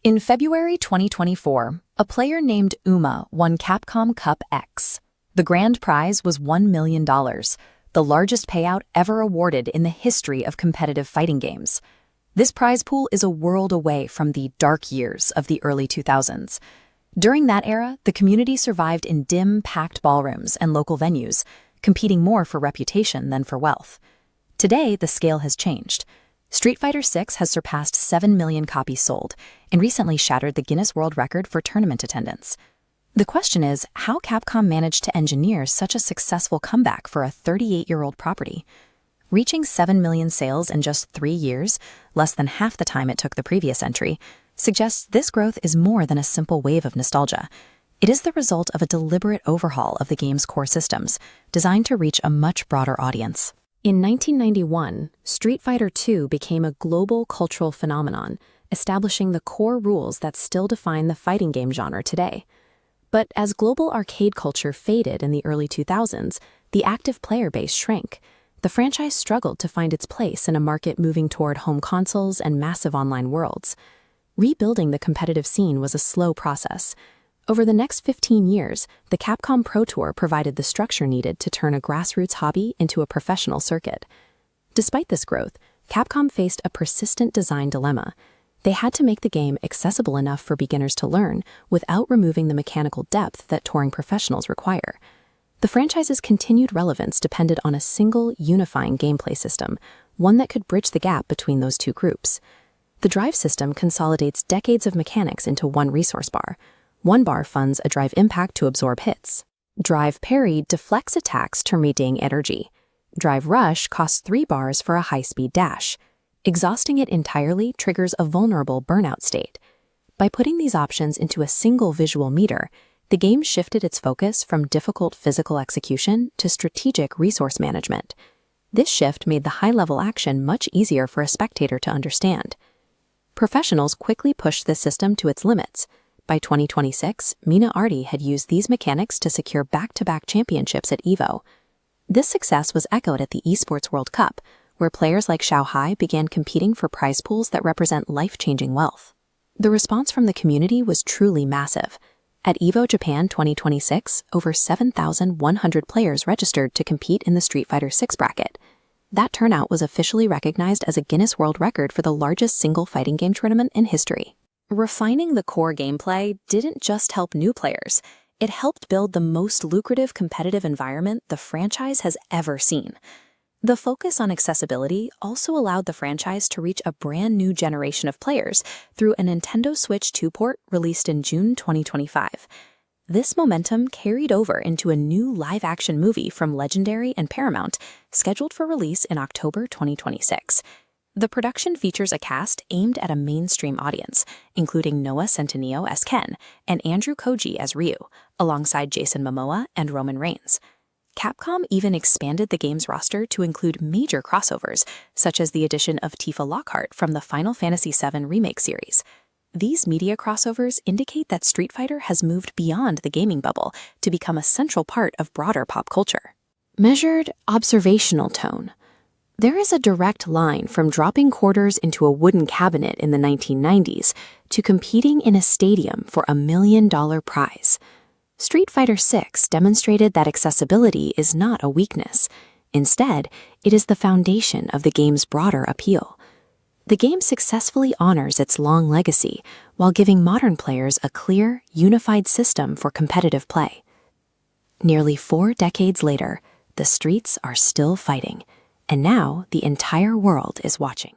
In February 2024, a player named Uma won Capcom Cup X. The grand prize was $1 million, the largest payout ever awarded in the history of competitive fighting games. This prize pool is a world away from the dark years of the early 2000s. During that era, the community survived in dim, packed ballrooms and local venues, competing more for reputation than for wealth. Today, the scale has changed. Street Fighter VI has surpassed 7 million copies sold and recently shattered the Guinness World Record for tournament attendance. The question is how Capcom managed to engineer such a successful comeback for a 38-year-old property. Reaching 7 million sales in just 3 years, less than half the time it took the previous entry, suggests this growth is more than a simple wave of nostalgia. It is the result of a deliberate overhaul of the game's core systems, designed to reach a much broader audience. In 1991, Street Fighter II became a global cultural phenomenon, establishing the core rules that still define the fighting game genre today. But as global arcade culture faded in the early 2000s, the active player base shrank. The franchise struggled to find its place in a market moving toward home consoles and massive online worlds. Rebuilding the competitive scene was a slow process. Over the next 15 years, the Capcom Pro Tour provided the structure needed to turn a grassroots hobby into a professional circuit. Despite this growth, Capcom faced a persistent design dilemma. They had to make the game accessible enough for beginners to learn without removing the mechanical depth that touring professionals require. The franchise's continued relevance depended on a single, unifying gameplay system, one that could bridge the gap between those two groups. The drive system consolidates decades of mechanics into one resource bar. One bar funds a drive impact to absorb hits. Drive parry deflects attacks to regain energy. Drive rush costs 3 bars for a high-speed dash. Exhausting it entirely triggers a vulnerable burnout state. By putting these options into a single visual meter, the game shifted its focus from difficult physical execution to strategic resource management. This shift made the high-level action much easier for a spectator to understand. Professionals quickly pushed this system to its limits. By 2026, Mina Arti had used these mechanics to secure back-to-back championships at EVO. This success was echoed at the Esports World Cup, where players like Xiao Hai began competing for prize pools that represent life-changing wealth. The response from the community was truly massive. At EVO Japan 2026, over 7,100 players registered to compete in the Street Fighter VI bracket. That turnout was officially recognized as a Guinness World Record for the largest single fighting game tournament in history. Refining the core gameplay didn't just help new players, it helped build the most lucrative competitive environment the franchise has ever seen. The focus on accessibility also allowed the franchise to reach a brand new generation of players through a Nintendo Switch 2 port released in June 2025. This momentum carried over into a new live-action movie from Legendary and Paramount, scheduled for release in October 2026. The production features a cast aimed at a mainstream audience, including Noah Centineo as Ken and Andrew Koji as Ryu, alongside Jason Momoa and Roman Reigns. Capcom even expanded the game's roster to include major crossovers, such as the addition of Tifa Lockhart from the Final Fantasy VII Remake series. These media crossovers indicate that Street Fighter has moved beyond the gaming bubble to become a central part of broader pop culture. Measured observational tone. There is a direct line from dropping quarters into a wooden cabinet in the 1990s to competing in a stadium for $1 million prize. Street Fighter VI demonstrated that accessibility is not a weakness. Instead, it is the foundation of the game's broader appeal. The game successfully honors its long legacy while giving modern players a clear, unified system for competitive play. Nearly 4 decades later, the streets are still fighting. And now the entire world is watching.